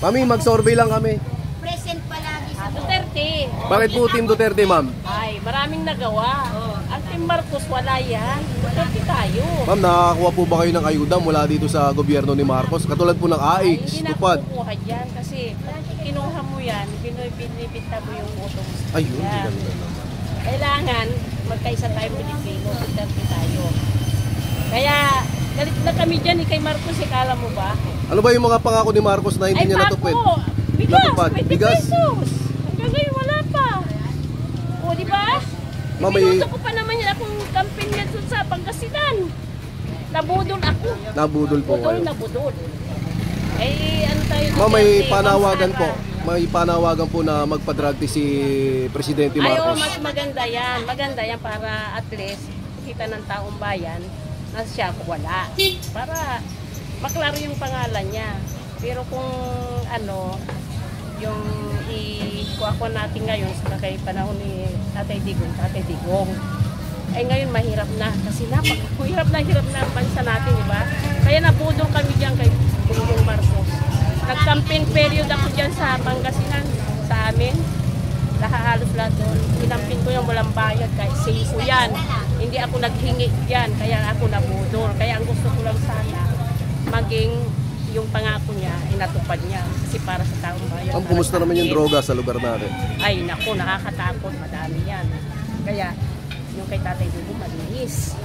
Mami, mag-survey lang kami. Present palagi sa Duterte. Bakit po Team Duterte, ma'am? Ay, maraming nagawa. Ang Team Marcos wala yan. Duterte tayo. Ma'am, nakakakuha po ba kayo ng ayuda mula dito sa gobyerno ni Marcos? Katulad po ng Ay, AIX, hindi na Tupad. kukuha dyan kasi kinuha mo yan, binibita mo yung boto mo. Ayun, Yan. Kailangan magkaisa tayo Pilipino, Duterte tayo. Kaya galit na kami dyan kay Marcos, kala mo ba? Ano ba yung mga pangako ni Marcos na hindi niya natupad? Bigas, Natupad. 20 Bigas? pesos. Hanggang ngayon wala pa. O, di ba? Ma'am, Pinuto ko pa naman yan akong campaign yan dun sa Pangasinan. Nabudol ako. Nabudol po kayo. Nabudol. Eh, ano tayo? Ma'am, may Duterte, panawagan Ma'am po. Sara. May panawagan po na magpa-drug test si Presidente Ay, Marcos. mas maganda yan. Maganda yan para at least kita ng taong bayan na siya wala. Para maklaro yung pangalan niya. Pero kung ano, yung ikuha natin ngayon sa kay panahon ni Tatay Digong. Ay ngayon mahirap na kasi hirap na ang bansa natin, di ba? Kaya nabudol kami diyan kay Bongbong Marcos. Nag-campaign period ako diyan sa Pangasinan sa amin. Halos lahat doon. Inampin ko yung walang bayad kahit safe ko yan. Hindi ako naghingi yan, kaya ako nabudol. Kaya ang gusto ko lang sana maging yung pangako niya, inatupad niya kasi para sa taong bayan. Ang kumusta naman yung droga sa lugar natin? Ay naku, nakakatakot, madami yan. Kaya yung kay Tatay Digong malinis.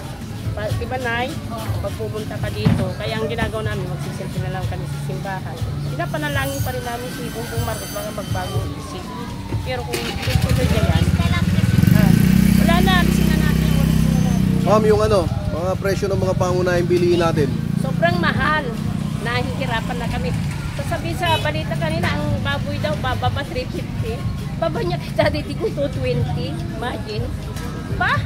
Diba Nay, pag pumunta ka dito, kaya ang ginagawa namin, magsisilpi na lang kami sa simbahan. Pinapanalangin pa rin namin si Bongbong Marcos baka magbago isip. Pero kung tuloy na yan, wala na, alisin na natin. Ma'am, yung ano, mga presyo ng mga pangunahing bilihin natin. Sobrang mahal. Nahihirapan na kami. Sasabi sa balita kanina, ang baboy daw, bababa 350. Baba niya kay Tatay Digong 220. Imagine. Ba?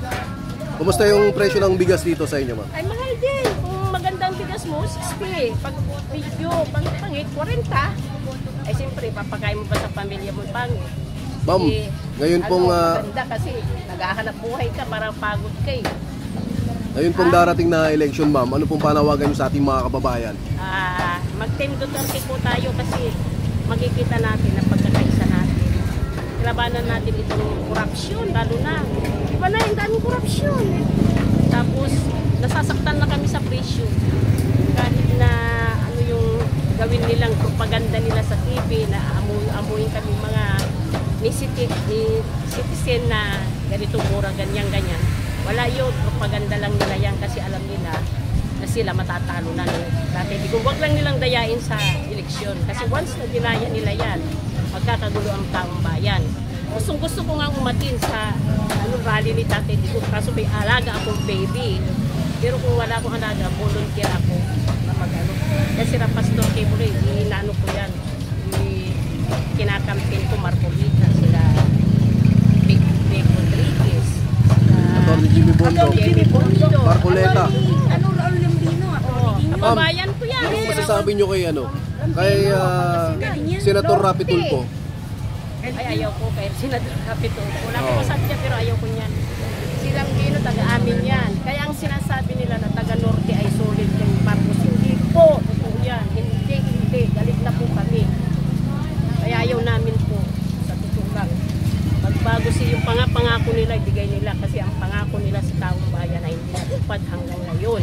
Kumusta yung presyo ng bigas dito sa inyo, ma'am? Ay, mahal din. Kung magandang bigas mo, 60. Pag video, pangit, 40. Ay, siyempre, papakain mo pa sa pamilya mo pangit. Ma'am, ngayon pong... maganda kasi naghahanap buhay ka, parang pagod ka eh. Ngayon pong darating na election, ma'am, ano pong panawagan nyo sa ating mga kababayan? Mag-Team Duterte po tayo kasi makikita natin ang pagkakaisa natin. Labanan natin itong korupsyon, lalo na. Iba na yung daming korupsyon. Tapos, nasasaktan na kami sa presyo. Kahit na ano yung gawin nilang propaganda nila sa TV, na amuin kami mga ni citizen na ganitong mura, ganyan-ganyan. Wala yun, propaganda lang nila yan kasi alam nila na sila matatalo na ni Tatay Digong. Huwag lang nilang dayain sa eleksyon kasi once na dinaya nila yan, magkakagulo ang taong bayan. Gusto ko nga umatin sa rally ni Tatay Digong kaso may alaga akong baby. Pero kung wala akong alaga, volunteer ako na mag-ano. Kasi sila Pastor Kibuloy, inaano ko yan. Kinakampin ko Marcolita, sila Big Rodriguez. Jimmy Bondo, Marcoleta. Ano Raul Lembino? Kababayan ko yan. Anong masasabi nyo kay Senator Rapi Tulfo? Ay, ayaw ko kay Senator Rapi Tulfo. Wala ko masabi niya pero ayaw ko niyan. Silang Gino, taga-amin yan. Kaya ang sinasabi nila na taga-Norte ay solid yung Marcos. Hindi po. Totoo yan. Hindi. Galit na po kami. Kaya ayaw namin po. Sa totoo lang. Magbago yung pangako nila, ibigay nila. Kasi ang pangako nila sa taong bayan ay hindi natupad hanggang ngayon.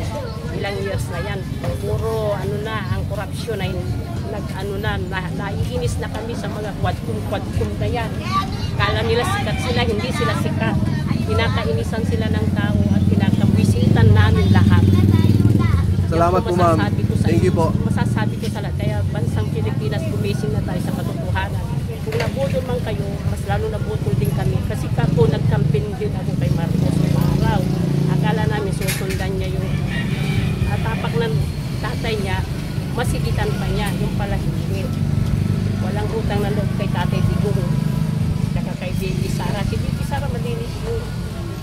Ilang years na yan. Puro ang korupsyon ay naiinis na kami sa mga kwadkum na yan. Kala nila sikat sila, hindi sila sikat. Kinakainisan sila ng tao at kinakabwisitan namin lahat. Salamat po, ma'am. Thank you po. Masasabi ko sa lahat, kaya bansang Pilipinas, gumising na tayo sa katotohanan. Kung nabudol man kayo, mas lalo nabudol din kami. Kasi kako nag-campaign din ako kay Marcos. Wow. Akala namin susundan niya yung tapak ng tatay niya, masigitan pa niya, yung pala hindi. Walang utang na loob kay Tatay Digong. Saka kay Baby Sara. Si Baby Sara malinis yun.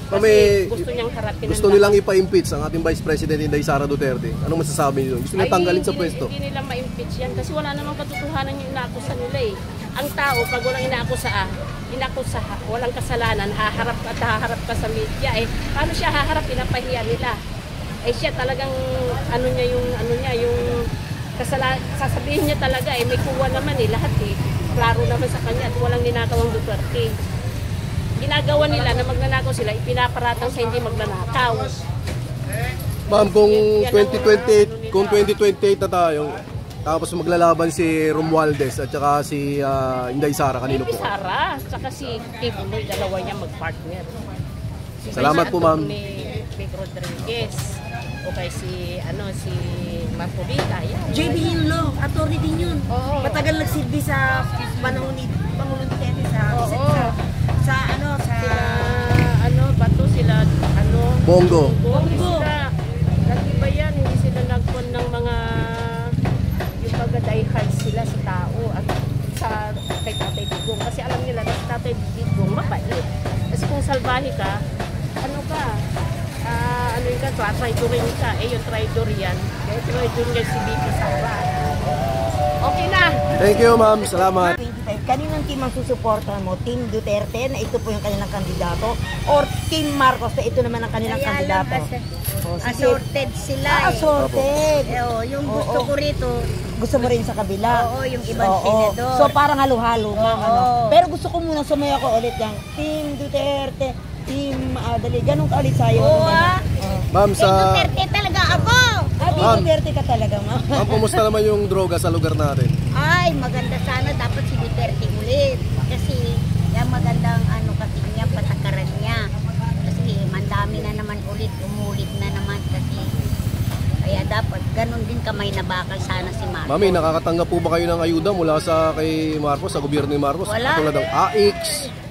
Kasi gusto niyang harapin. Gusto nilang ipa-impeach ang ating Vice President Inday Sara Duterte. Anong masasabi niyo? Gusto nila tanggalin sa pwesto? Hindi nila ma-impeach yan kasi wala namang katotohanan yung inaakusa nila eh. Ang tao, pag walang inaakusa, walang kasalanan, haharap ka sa media eh. Paano siya haharap? Pinapahiya nila. Eh siya talagang yung Sasabihin niya talaga may kuha naman lahat Klaro naman sa kanya at walang ninakaw ang Duterte. Ginagawa nila na magnanakaw sila, ipinaparatang sa hindi magnanakaw. Ma'am, kung Yan ang, 2028, kung 2028 na tayo, tapos maglalaban si Romualdez at saka si Inday Sara, kanino po? Sara, saka si Tibuloy, dalawa niya mag-partner. Salamat po, ma'am. Ni Vic Rodriguez o kay si Marco Vita. JB Hinlo, attorney din yun. Oo. Matagal nagsilbi sa panahon ni Pangulong Duterte sa Bato sila, Bongo. Sila, nag-iba yan, hindi sila nagpon ng mga, yung mga die hard sila sa tao at sa kay Tatay Digong. Kasi alam nila na si Tatay Digong mabait. Kasi kung salbahe ka, traidorin ka. Yung traidor yan. Yung traidor yan si BP Sara. Okay na. Thank you, ma'am. Salamat. Kaninang team ang susuportahan mo? Team Duterte na ito po yung kanilang kandidato or Team Marcos na ito naman ang kanilang kandidato? Assorted sila Assorted. Yung gusto ko rito. Gusto mo rin sa kabila? Oo, yung ibang senador. So parang halo-halo, ma'am. Oo. Pero gusto ko muna sumaya ko ulit yung Team Duterte, Team Dali. Ganun ka ulit sa'yo. Oo, Ma'am, Kay Duterte talaga ako. Team Ma'am. Duterte ka talaga, ma'am. Ma'am, kumusta naman yung droga sa lugar natin? Ay, maganda sana dapat si Duterte ulit. Kasi yung magandang kasi niya, patakaran niya. Kasi mandami na naman ulit, umulit na naman kasi. Kaya dapat ganun din kamay na bakal sana si Marcos. Mami, nakakatanggap po ba kayo ng ayuda mula sa kay Marcos, sa gobyerno ni Marcos? Wala. Tulad ng AX,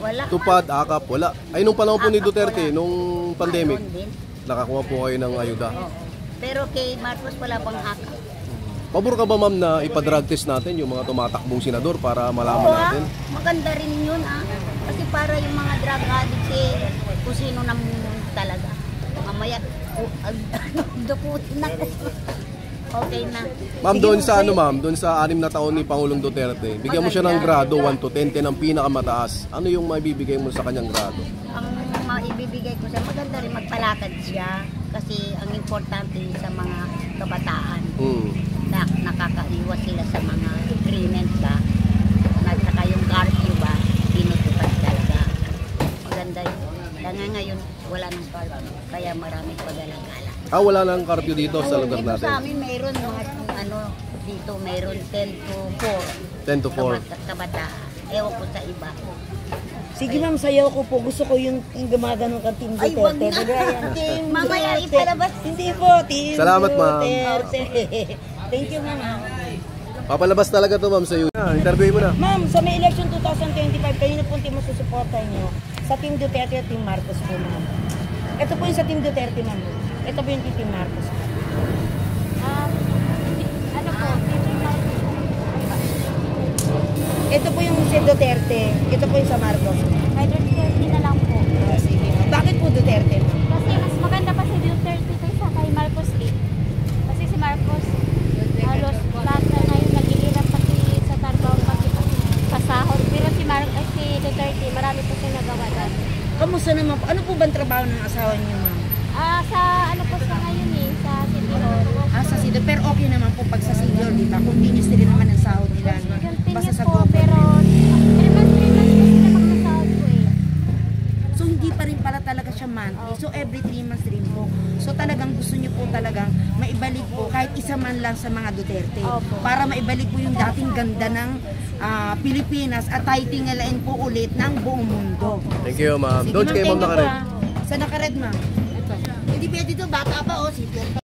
Wala. Tupad, AKAP, wala. Ay, nung panahon po ni AKAP, Duterte, wala. nung pandemic, Meron din. nakakuha po kayo ng ayuda. Oo. Pero kay Marcos wala pang haka. Pabor ka ba, ma'am, na ipa-drug test natin yung mga tumatakbong senador para malaman natin? Maganda rin yun Kasi para yung mga drug addicts kung sino naman talaga. Mamaya, dukutin na. Okay na. Ma'am, doon sa ma'am, doon sa 6 na taon ni Pangulong Duterte, bigyan mo siya ng grado 1 to 10, 10 ang pinakamataas. Ano yung maibibigay mo sa kanyang grado? Ang maibibigay ko siya, maganda rin magpalakad siya. Kasi ang importante sa mga kabataan na nakakaiwas sila sa mga agreement ba. At saka yung curfew ba, tinutupad talaga. Maganda yun. Kaya ngayon, wala ng curfew. Kaya maraming pag-alagala. Wala nang curfew dito sa lugar Dito natin. sa amin, mayroon mga dito, mayroon 10 to 4. 10 to 4. Kabataan. Ewan ko sa iba. Sige ma'am, sayaw ko po. Gusto ko yung gumagano kang Team Ay, wag Duterte. na. Team Mamaya Duterte. ipalabas. Hindi po, Team Salamat, ma'am. Duterte. Thank you, ma'am. Papalabas talaga to, ma'am, sa iyo. Interview mo na. Ma'am, sa may election 2025, kayo na po team masusuportahan nyo sa Team Duterte at Team Marcos po, ma'am. Ito po yung sa Team Duterte, ma'am. Ito po yung Team Marcos. Ito po yung si Duterte. Ito po yung sa Marcos. Kay Duterte na lang po. Sige. Bakit po Duterte, ma'am? Kasi mas maganda pa si Duterte kaysa kay Marcos Kasi si Marcos, halos lahat na ngayon naghihirap pati sa trabaho, pati sa sahod. Pero si Duterte, marami po siya nagawa doon. Kamusta naman po? Ano po ba ang trabaho ng asawa niyo, ma'am? Sa sa ngayon sa City Hall. Sa Sidon. Pero okay naman po pag sa Sidon, di ba? Continuous din naman ang sahod nila. No? Basta sa po, government. pero 3 months po sila magsasahod po So hindi pa rin pala talaga siya monthly. So every 3 months rin po. So talagang gusto niyo po talagang maibalik po kahit isa man lang sa mga Duterte. Opo. Para maibalik po yung dating ganda ng Pilipinas at titingalain po ulit ng buong mundo. Thank you, ma'am. Sige, Doon kay ma'am thank you nakared. po, Sa nakared, ma'am. Ito. Hindi pwede dito, bata pa, si